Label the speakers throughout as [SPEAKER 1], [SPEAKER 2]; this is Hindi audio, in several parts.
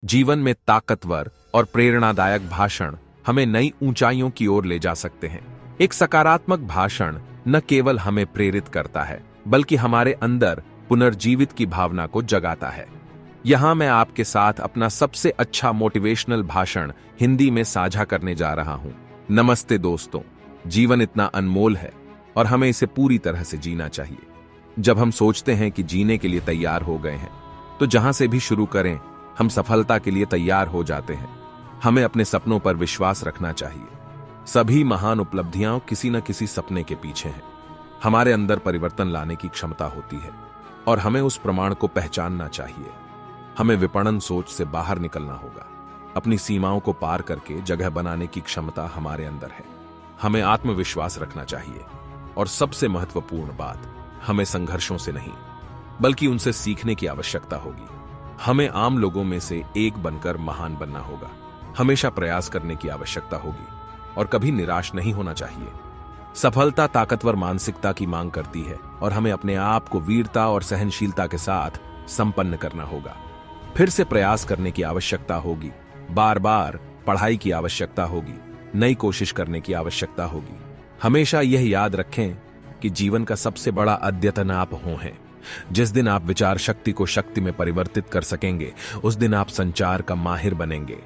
[SPEAKER 1] जीवन में ताकतवर और प्रेरणादायक भाषण हमें नई ऊंचाइयों की ओर ले जा सकते हैं। एक सकारात्मक भाषण न केवल हमें प्रेरित करता है, बल्कि हमारे अंदर पुनर्जीवित की भावना को जगाता है। यहां मैं आपके साथ अपना सबसे अच्छा मोटिवेशनल भाषण हिंदी में साझा करने जा रहा हूं। नमस्ते दोस्तों, जीवन इतना अनमोल है और हमें इसे पूरी तरह से जीना चाहिए। जब हम सोचते हैं कि जीने के लिए तैयार हो गए हैं, तो जहां से भी शुरू करें, हम सफलता के लिए तैयार हो जाते हैं। हमें अपने सपनों पर विश्वास रखना चाहिए। सभी महान उपलब्धियां किसी न किसी सपने के पीछे हैं। हमारे अंदर परिवर्तन लाने की क्षमता होती है और हमें उस प्रमाण को पहचानना चाहिए। हमें विपणन सोच से बाहर निकलना होगा। अपनी सीमाओं को पार करके जगह बनाने की क्षमता हमारे अंदर है। हमें आत्मविश्वास रखना चाहिए और सबसे महत्वपूर्ण बात, हमें संघर्षों से नहीं, बल्कि उनसे सीखने की आवश्यकता होगी। हमें आम लोगों में से एक बनकर महान बनना होगा। हमेशा प्रयास करने की आवश्यकता होगी और कभी निराश नहीं होना चाहिए। सफलता ताकतवर मानसिकता की मांग करती है और हमें अपने आप को वीरता और सहनशीलता के साथ संपन्न करना होगा। फिर से प्रयास करने की आवश्यकता होगी, बार बार पढ़ाई की आवश्यकता होगी, नई कोशिश करने की आवश्यकता होगी। हमेशा यह याद रखें कि जीवन का सबसे बड़ा अद्यतन आप हैं। जिस दिन आप विचार शक्ति को शक्ति में परिवर्तित कर सकेंगे, उस दिन आप संचार का माहिर बनेंगे।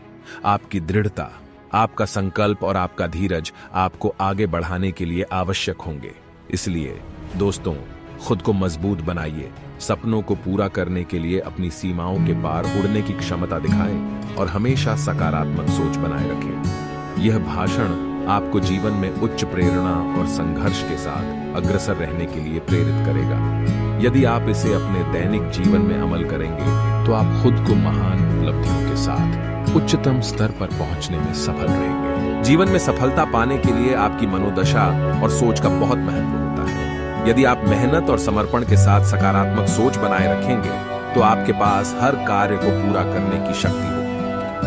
[SPEAKER 1] आपकी दृढ़ता, आपका संकल्प और आपका धीरज आपको आगे बढ़ाने के लिए आवश्यक होंगे। इसलिए दोस्तों, खुद को मजबूत बनाइए। सपनों को पूरा करने के लिए अपनी सीमाओं के पार उड़ने की क्षमता दिखाएं और हमेशा सकारात्मक सोच बनाए रखें। यह भाषण आपको जीवन में उच्च प्रेरणा और संघर्ष के साथ अग्रसर रहने के लिए प्रेरित करेगा। यदि आप इसे अपने दैनिक जीवन में अमल करेंगे, तो आप खुद को महान उपलब्धियों के साथ उच्चतम स्तर पर पहुंचने में सफल रहेंगे। जीवन में सफलता पाने के लिए आपकी मनोदशा और सोच का बहुत महत्व होता है। यदि आप मेहनत और समर्पण के साथ सकारात्मक सोच बनाए रखेंगे, तो आपके पास हर कार्य को पूरा करने की शक्ति होगी।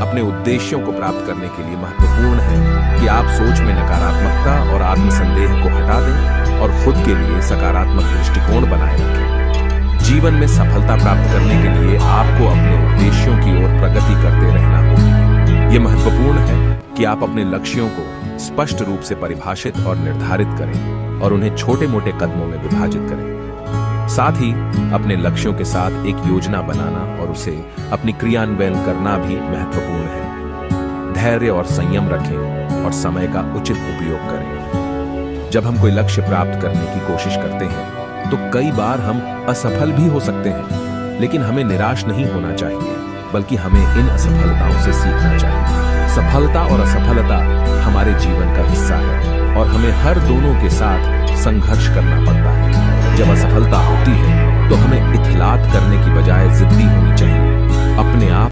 [SPEAKER 1] अपने उद्देश्यों को प्राप्त करने के लिए महत्वपूर्ण है कि आप सोच में नकारात्मकता और आत्मसंदेह को हटा दें और खुद के लिए सकारात्मक दृष्टिकोण बनाए रखें। जीवन में सफलता प्राप्त करने के लिए आपको अपने उद्देश्यों की ओर प्रगति करते रहना होगा। यह महत्वपूर्ण है कि आप अपने लक्ष्यों को स्पष्ट रूप से परिभाषित और निर्धारित करें और उन्हें छोटे मोटे कदमों में विभाजित करें। साथ ही अपने लक्ष्यों के साथ एक योजना बनाना और उसे अपनी क्रियान्वयन करना भी महत्वपूर्ण है। धैर्य और संयम रखें और समय का उचित उपयोग करें। जब हम कोई लक्ष्य प्राप्त करने की कोशिश करते हैं, तो कई बार हम असफल भी हो सकते हैं, लेकिन हमें निराश नहीं होना चाहिए, बल्कि हमें इन असफलताओं से सीखना चाहिए। सफलता और असफलता हमारे जीवन का हिस्सा है और हमें हर दोनों के साथ संघर्ष करना पड़ता है। जब असफलता होती है, तो हमें इत्तलात करने की बजाय जिद्दी होनी चाहिए। अपने आप